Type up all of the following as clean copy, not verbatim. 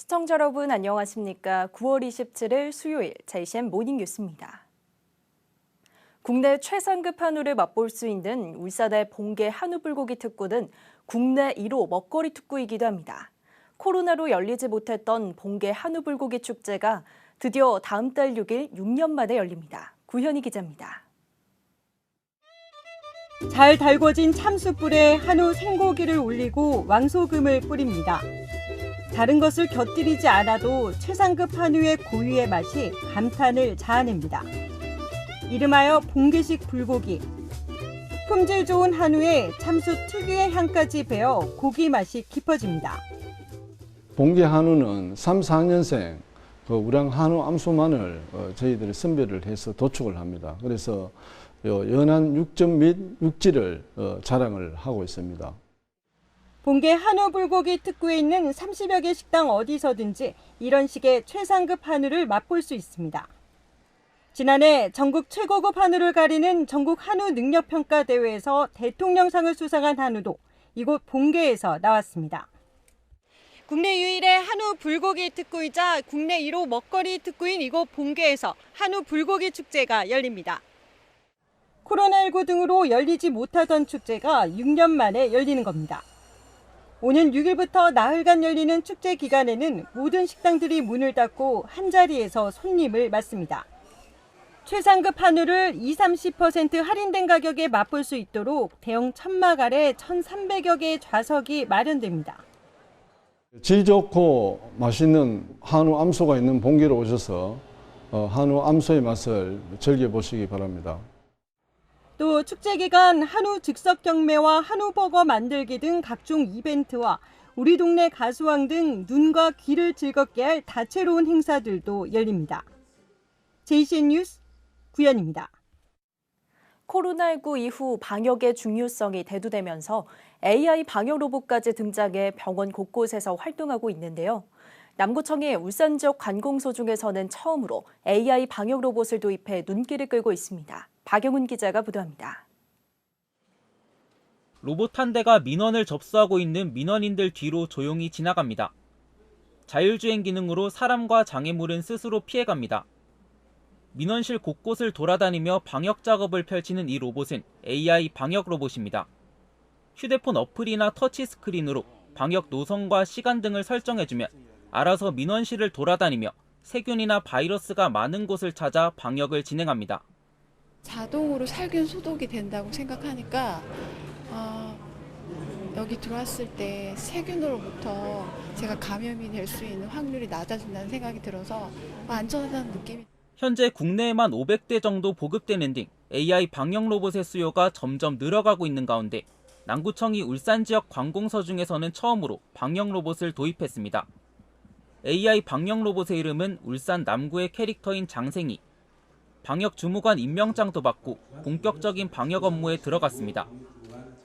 시청자 여러분 안녕하십니까? 9월 27일 수요일 JCN 모닝 뉴스입니다. 국내 최상급 한우를 맛볼 수 있는 울산의 봉계 한우불고기 특구는 국내 1호 먹거리 특구이기도 합니다. 코로나로 열리지 못했던 봉계 한우불고기 축제가 드디어 다음 달 6일 6년 만에 열립니다. 구현희 기자입니다. 잘 달궈진 참숯불에 한우 생고기를 올리고 왕소금을 뿌립니다. 다른 것을 곁들이지 않아도 최상급 한우의 고유의 맛이 감탄을 자아냅니다. 이름하여 봉계식 불고기. 품질 좋은 한우에 참숯 특유의 향까지 배어 고기 맛이 깊어집니다. 봉계 한우는 3, 4년생 우량 한우 암소만을 저희들이 선별을 해서 도축을 합니다. 그래서 연한 육점 및 육질을 자랑을 하고 있습니다. 봉계 한우 불고기 특구에 있는 30여 개 식당 어디서든지 이런 식의 최상급 한우를 맛볼 수 있습니다. 지난해 전국 최고급 한우를 가리는 전국 한우 능력평가 대회에서 대통령상을 수상한 한우도 이곳 봉계에서 나왔습니다. 국내 유일의 한우 불고기 특구이자 국내 1호 먹거리 특구인 이곳 봉계에서 한우 불고기 축제가 열립니다. 코로나19 등으로 열리지 못하던 축제가 6년 만에 열리는 겁니다. 오는 6일부터 나흘간 열리는 축제 기간에는 모든 식당들이 문을 닫고 한자리에서 손님을 맞습니다. 최상급 한우를 20-30% 할인된 가격에 맛볼 수 있도록 대형 천막 아래 1,300여 개의 좌석이 마련됩니다. 질 좋고 맛있는 한우 암소가 있는 봉계로 오셔서 한우 암소의 맛을 즐겨보시기 바랍니다. 또 축제 기간 한우 즉석 경매와 한우 버거 만들기 등 각종 이벤트와 우리 동네 가수왕 등 눈과 귀를 즐겁게 할 다채로운 행사들도 열립니다. JCN 뉴스 구현입니다. 코로나19 이후 방역의 중요성이 대두되면서 AI 방역 로봇까지 등장해 병원 곳곳에서 활동하고 있는데요. 남구청의 울산 지역 관공서 중에서는 처음으로 AI 방역 로봇을 도입해 눈길을 끌고 있습니다. 박영훈 기자가 보도합니다. 로봇 한 대가 민원을 접수하고 있는 민원인들 뒤로 조용히 지나갑니다. 자율주행 기능으로 사람과 장애물은 스스로 피해갑니다. 민원실 곳곳을 돌아다니며 방역 작업을 펼치는 이 로봇은 AI 방역 로봇입니다. 휴대폰 어플이나 터치 스크린으로 방역 노선과 시간 등을 설정해주면 알아서 민원실을 돌아다니며 세균이나 바이러스가 많은 곳을 찾아 방역을 진행합니다. 자동으로 살균 소독이 된다고 생각하니까 여기 들어왔을 때 세균으로부터 제가 감염이 될 수 있는 확률이 낮아진다는 생각이 들어서 안전하다는 느낌이. 현재 국내에만 500대 정도 보급되는 등 AI 방역 로봇의 수요가 점점 늘어가고 있는 가운데 남구청이 울산 지역 관공서 중에서는 처음으로 방역 로봇을 도입했습니다. AI 방역 로봇의 이름은 울산 남구의 캐릭터인 장생이. 방역 주무관 임명장도 받고 본격적인 방역 업무에 들어갔습니다.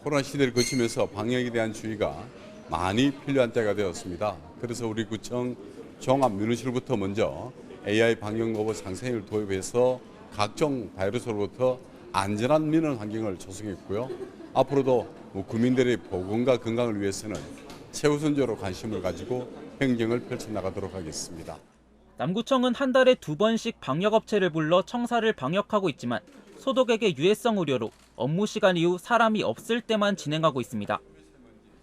코로나 시대를 거치면서 방역에 대한 주의가 많이 필요한 때가 되었습니다. 그래서 우리 구청 종합 민원실부터 먼저 AI 방역 로봇 장생이를 도입해서 각종 바이러스로부터 안전한 민원 환경을 조성했고요. 앞으로도 국민들의 보건과 건강을 위해서는 최우선적으로 관심을 가지고 행정을 펼쳐나가도록 하겠습니다. 남구청은 한 달에 2번씩 방역업체를 불러 청사를 방역하고 있지만 소독액의 유해성 우려로 업무 시간 이후 사람이 없을 때만 진행하고 있습니다.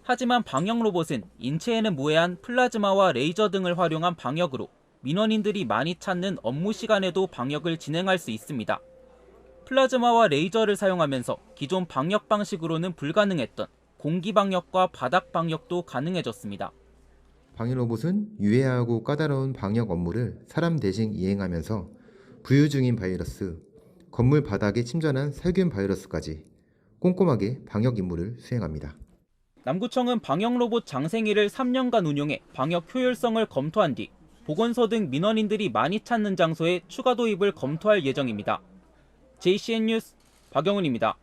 하지만 방역 로봇은 인체에는 무해한 플라즈마와 레이저 등을 활용한 방역으로 민원인들이 많이 찾는 업무 시간에도 방역을 진행할 수 있습니다. 플라즈마와 레이저를 사용하면서 기존 방역 방식으로는 불가능했던 공기 방역과 바닥 방역도 가능해졌습니다. 방역 로봇은 유해하고 까다로운 방역 업무를 사람 대신 이행하면서 부유 중인 바이러스, 건물 바닥에 침전한 살균 바이러스까지 꼼꼼하게 방역 임무를 수행합니다. 남구청은 방역 로봇 장생이를 3년간 운용해 방역 효율성을 검토한 뒤 보건소 등 민원인들이 많이 찾는 장소에 추가 도입을 검토할 예정입니다. JCN 뉴스 박영훈입니다.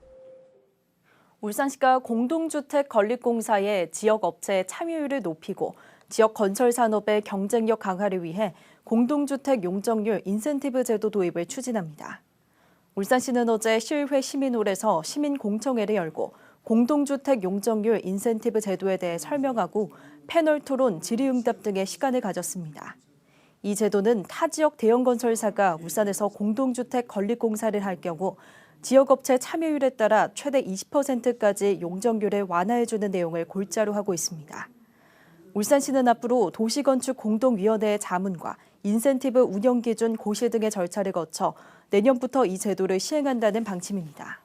울산시가 공동주택 건립공사의 지역 업체의 참여율을 높이고 지역 건설 산업의 경쟁력 강화를 위해 공동주택 용적률 인센티브 제도 도입을 추진합니다. 울산시는 어제 시의회 시민홀에서 시민공청회를 열고 공동주택 용적률 인센티브 제도에 대해 설명하고 패널 토론, 질의응답 등의 시간을 가졌습니다. 이 제도는 타 지역 대형 건설사가 울산에서 공동주택 건립공사를 할 경우 지역업체 참여율에 따라 최대 20%까지 용적률을 완화해주는 내용을 골자로 하고 있습니다. 울산시는 앞으로 도시건축공동위원회의 자문과 인센티브 운영기준 고시 등의 절차를 거쳐 내년부터 이 제도를 시행한다는 방침입니다.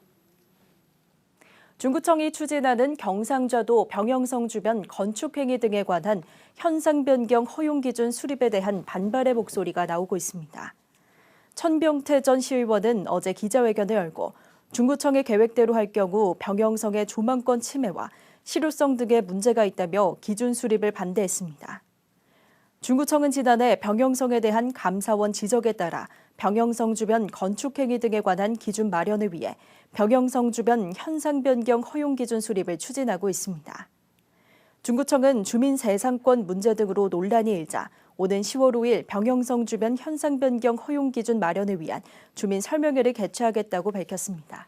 중구청이 추진하는 경상좌도 병영성 주변 건축행위 등에 관한 현상 변경 허용 기준 수립에 대한 반발의 목소리가 나오고 있습니다. 천병태 전 시의원은 어제 기자회견을 열고 중구청의 계획대로 할 경우 병영성의 조망권 침해와 실효성 등의 문제가 있다며 기준 수립을 반대했습니다. 중구청은 지난해 병영성에 대한 감사원 지적에 따라 병영성 주변 건축행위 등에 관한 기준 마련을 위해 병영성 주변 현상 변경 허용 기준 수립을 추진하고 있습니다. 중구청은 주민 재산권 문제 등으로 논란이 일자 오는 10월 5일 병영성 주변 현상 변경 허용 기준 마련을 위한 주민 설명회를 개최하겠다고 밝혔습니다.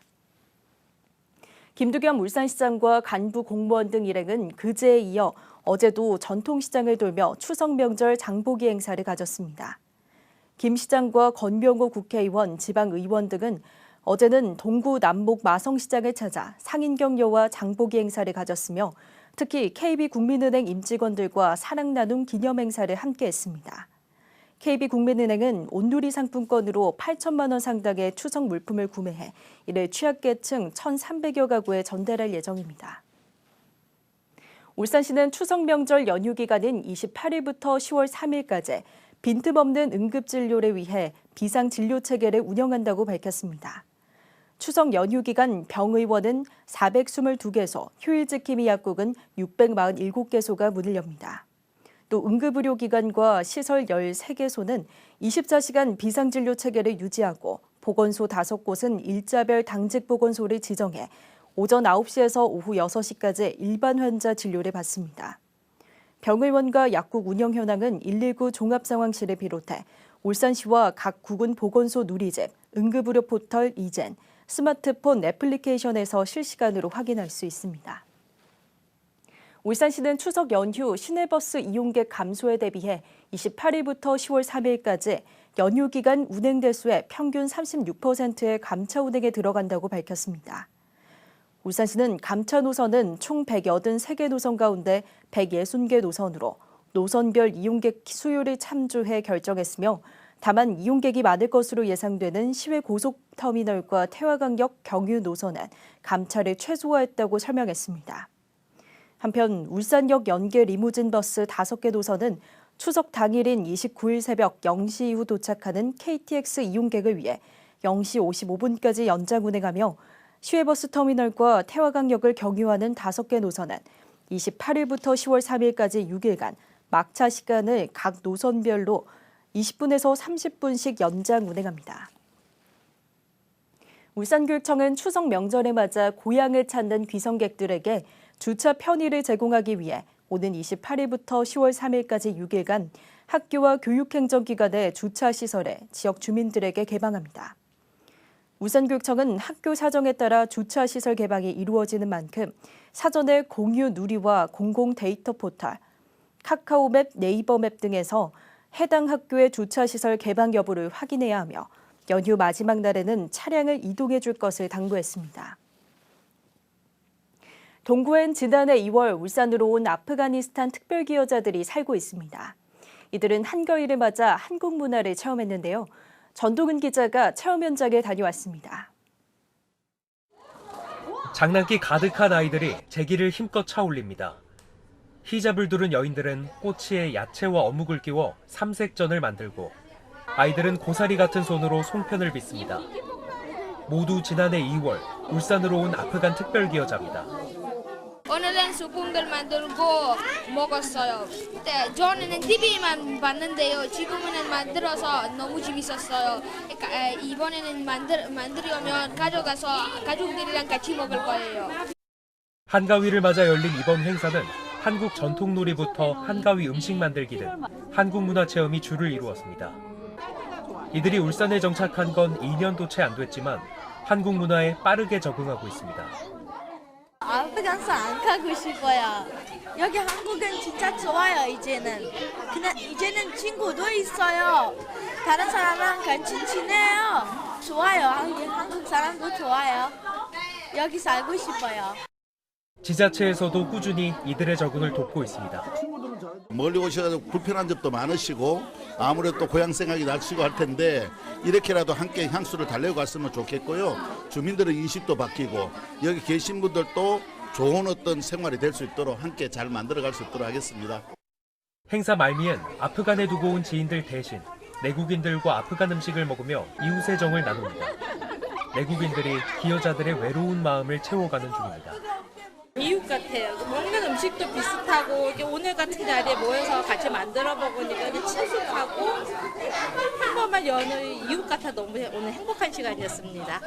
김두겸 울산시장과 간부 공무원 등 일행은 그제에 이어 어제도 전통시장을 돌며 추석 명절 장보기 행사를 가졌습니다. 김 시장과 권병호 국회의원, 지방의원 등은 어제는 동구 남목 마성시장을 찾아 상인격려와 장보기 행사를 가졌으며 특히 KB국민은행 임직원들과 사랑나눔 기념행사를 함께했습니다. KB국민은행은 온누리 상품권으로 8천만 원 상당의 추석 물품을 구매해 이를 취약계층 1,300여 가구에 전달할 예정입니다. 울산시는 추석 명절 연휴 기간인 28일부터 10월 3일까지 빈틈없는 응급진료를 위해 비상진료체계를 운영한다고 밝혔습니다. 추석 연휴 기간 병의원은 422개소, 휴일지킴이 약국은 647개소가 문을 엽니다. 또 응급의료기관과 시설 13개소는 24시간 비상진료 체계를 유지하고 보건소 5곳은 일자별 당직보건소를 지정해 오전 9시에서 오후 6시까지 일반 환자 진료를 받습니다. 병의원과 약국 운영 현황은 119 종합상황실을 비롯해 울산시와 각 구군 보건소 누리집, 응급의료 포털 이젠, 스마트폰 애플리케이션에서 실시간으로 확인할 수 있습니다. 울산시는 추석 연휴 시내버스 이용객 감소에 대비해 28일부터 10월 3일까지 연휴 기간 운행 대수의 평균 36%의 감차 운행에 들어간다고 밝혔습니다. 울산시는 감차 노선은 총 183개 노선 가운데 160개 노선으로 노선별 이용객 수요를 참조해 결정했으며 다만 이용객이 많을 것으로 예상되는 시외 고속터미널과 태화강역 경유 노선은 감차를 최소화했다고 설명했습니다. 한편 울산역 연계 리무진 버스 5개 노선은 추석 당일인 29일 새벽 0시 이후 도착하는 KTX 이용객을 위해 0시 55분까지 연장 운행하며 시외버스 터미널과 태화강역을 경유하는 5개 노선은 28일부터 10월 3일까지 6일간 막차 시간을 각 노선별로 20분에서 30분씩 연장 운행합니다. 울산교육청은 추석 명절에 맞아 고향을 찾는 귀성객들에게 주차 편의를 제공하기 위해 오는 28일부터 10월 3일까지 6일간 학교와 교육행정기관의 주차시설에 지역 주민들에게 개방합니다. 울산교육청은 학교 사정에 따라 주차시설 개방이 이루어지는 만큼 사전에 공유 누리와 공공 데이터 포털, 카카오맵, 네이버맵 등에서 해당 학교의 주차시설 개방 여부를 확인해야 하며 연휴 마지막 날에는 차량을 이동해 줄 것을 당부했습니다. 동구엔 지난해 2월 울산으로 온 아프가니스탄 특별기여자들이 살고 있습니다. 이들은 한가위를 맞아 한국 문화를 체험했는데요. 전동은 기자가 체험 현장에 다녀왔습니다. 장난기 가득한 아이들이 제기를 힘껏 차올립니다. 히잡을 두른 여인들은 꼬치에 야채와 어묵을 끼워 삼색전을 만들고 아이들은 고사리 같은 손으로 송편을 빚습니다. 모두 지난해 2월 울산으로 온 아프간 특별기여자입니다. 오늘은 수풍들 만들고 먹었어요. 저는 TV만 봤는데요. 지금은 만들어서 너무 재밌었어요. 그러니까 이번에는 만들려면 가져가서 가족들이랑 같이 먹을 거예요. 한가위를 맞아 열린 이번 행사는 한국 전통놀이부터 한가위 음식 만들기 등 한국 문화 체험이 주를 이루었습니다. 이들이 울산에 정착한 건 2년도 채 안 됐지만 한국 문화에 빠르게 적응하고 있습니다. 아프간스 안 가고 싶어요. 여기 한국은 진짜 좋아요, 이제는. 그냥 이제는 친구도 있어요. 다른 사람랑 같이 지내요. 좋아요. 한국 사람도 좋아요. 여기 살고 싶어요. 지자체에서도 꾸준히 이들의 적응을 돕고 있습니다. 멀리 오셔서 불편한 점도 많으시고 아무래도 또 고향 생각이 나시고 할 텐데 이렇게라도 함께 향수를 달래고 갔으면 좋겠고요. 주민들의 인식도 바뀌고 여기 계신 분들도 좋은 어떤 생활이 될 수 있도록 함께 잘 만들어갈 수 있도록 하겠습니다. 행사 말미엔 아프간에 두고 온 지인들 대신 내국인들과 아프간 음식을 먹으며 이웃의 정을 나눕니다. 내국인들이 기여자들의 외로운 마음을 채워가는 중입니다. 이웃 같아요. 먹는 음식도 비슷하고 오늘 같은 자리에 모여서 같이 만들어 먹으니까 친숙하고 평범한 여느 이웃 같아 너무 오늘 행복한 시간이었습니다.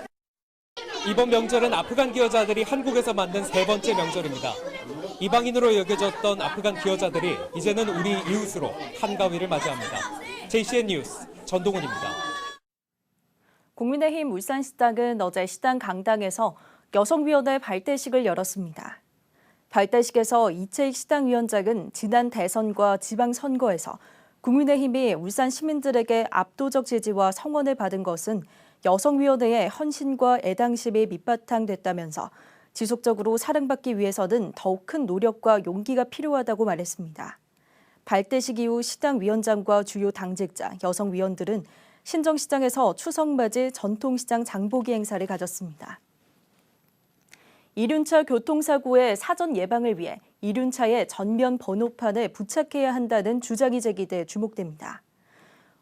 이번 명절은 아프간 기여자들이 한국에서 만든 세 번째 명절입니다. 이방인으로 여겨졌던 아프간 기여자들이 이제는 우리 이웃으로 한가위를 맞이합니다. JCN 뉴스 전동훈입니다. 국민의힘 울산시당은 어제 시당 강당에서 여성위원회 발대식을 열었습니다. 발대식에서 이채익 시당위원장은 지난 대선과 지방선거에서 국민의힘이 울산 시민들에게 압도적 지지와 성원을 받은 것은 여성위원회의 헌신과 애당심이 밑바탕됐다면서 지속적으로 사랑받기 위해서는 더욱 큰 노력과 용기가 필요하다고 말했습니다. 발대식 이후 시당위원장과 주요 당직자, 여성위원들은 신정시장에서 추석맞이 전통시장 장보기 행사를 가졌습니다. 이륜차 교통사고의 사전 예방을 위해 이륜차의 전면 번호판을 부착해야 한다는 주장이 제기돼 주목됩니다.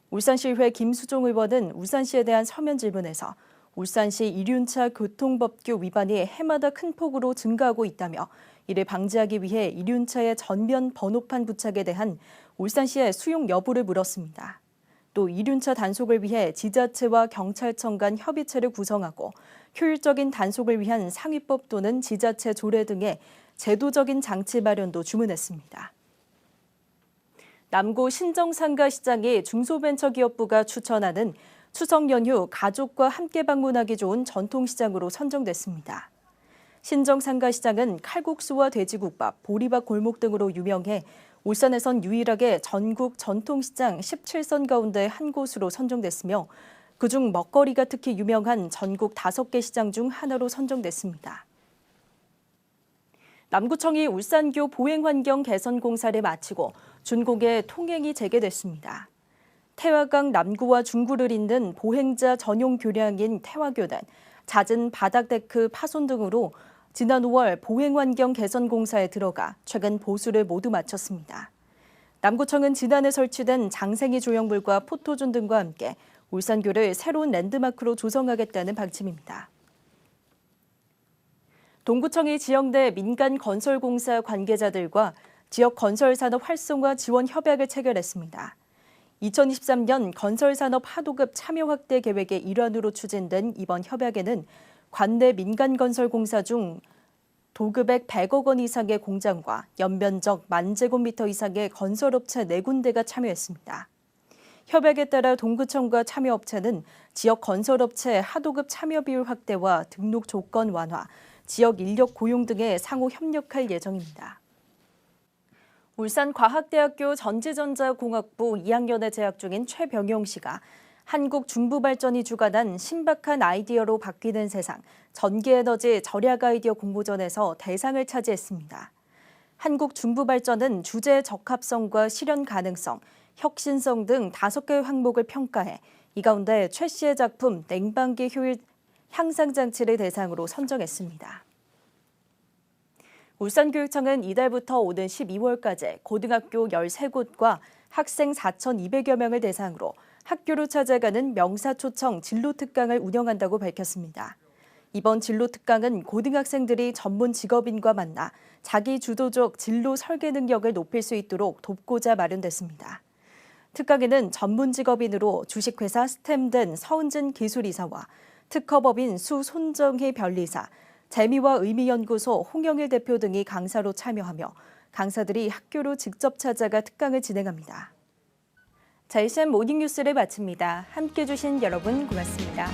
울산시의회 김수종 의원은 울산시에 대한 서면 질문에서 울산시 이륜차 교통법규 위반이 해마다 큰 폭으로 증가하고 있다며 이를 방지하기 위해 이륜차의 전면 번호판 부착에 대한 울산시의 수용 여부를 물었습니다. 또 이륜차 단속을 위해 지자체와 경찰청 간 협의체를 구성하고 효율적인 단속을 위한 상위법 또는 지자체 조례 등의 제도적인 장치 마련도 주문했습니다. 남구 신정상가시장이 중소벤처기업부가 추천하는 추석 연휴 가족과 함께 방문하기 좋은 전통시장으로 선정됐습니다. 신정상가시장은 칼국수와 돼지국밥, 보리밥 골목 등으로 유명해 울산에선 유일하게 전국 전통시장 17선 가운데 한 곳으로 선정됐으며 그중 먹거리가 특히 유명한 전국 5개 시장 중 하나로 선정됐습니다. 남구청이 울산교 보행환경 개선 공사를 마치고 준공의 통행이 재개됐습니다. 태화강 남구와 중구를 잇는 보행자 전용 교량인 태화교는 잦은 바닥데크 파손 등으로 지난 5월 보행환경 개선 공사에 들어가 최근 보수를 모두 마쳤습니다. 남구청은 지난해 설치된 장생이 조형물과 포토존 등과 함께 울산교를 새로운 랜드마크로 조성하겠다는 방침입니다. 동구청이 지역 내 민간 건설공사 관계자들과 지역 건설산업 활성화 지원 협약을 체결했습니다. 2023년 건설산업 하도급 참여 확대 계획의 일환으로 추진된 이번 협약에는 관내 민간 건설공사 중 도급액 100억 원 이상의 공장과 연면적 10,000제곱미터 이상의 건설업체 4군데가 참여했습니다. 협약에 따라 동구청과 참여업체는 지역 건설업체 하도급 참여 비율 확대와 등록 조건 완화, 지역 인력 고용 등에 상호 협력할 예정입니다. 울산과학대학교 전지전자공학부 2학년에 재학 중인 최병용 씨가 한국중부발전이 주관한 신박한 아이디어로 바뀌는 세상, 전기에너지 절약 아이디어 공모전에서 대상을 차지했습니다. 한국중부발전은 주제 적합성과 실현 가능성, 혁신성 등 5개의 항목을 평가해 이 가운데 최 씨의 작품 냉방기 효율 향상 장치를 대상으로 선정했습니다. 울산교육청은 이달부터 오는 12월까지 고등학교 13곳과 학생 4,200여 명을 대상으로 학교로 찾아가는 명사초청 진로특강을 운영한다고 밝혔습니다. 이번 진로특강은 고등학생들이 전문 직업인과 만나 자기 주도적 진로 설계 능력을 높일 수 있도록 돕고자 마련됐습니다. 특강에는 전문 직업인으로 주식회사 스템된 서은진 기술이사와 특허법인 수손정희 변리사, 재미와 의미연구소 홍영일 대표 등이 강사로 참여하며 강사들이 학교로 직접 찾아가 특강을 진행합니다. JCN 모닝뉴스를 마칩니다. 함께해 주신 여러분 고맙습니다.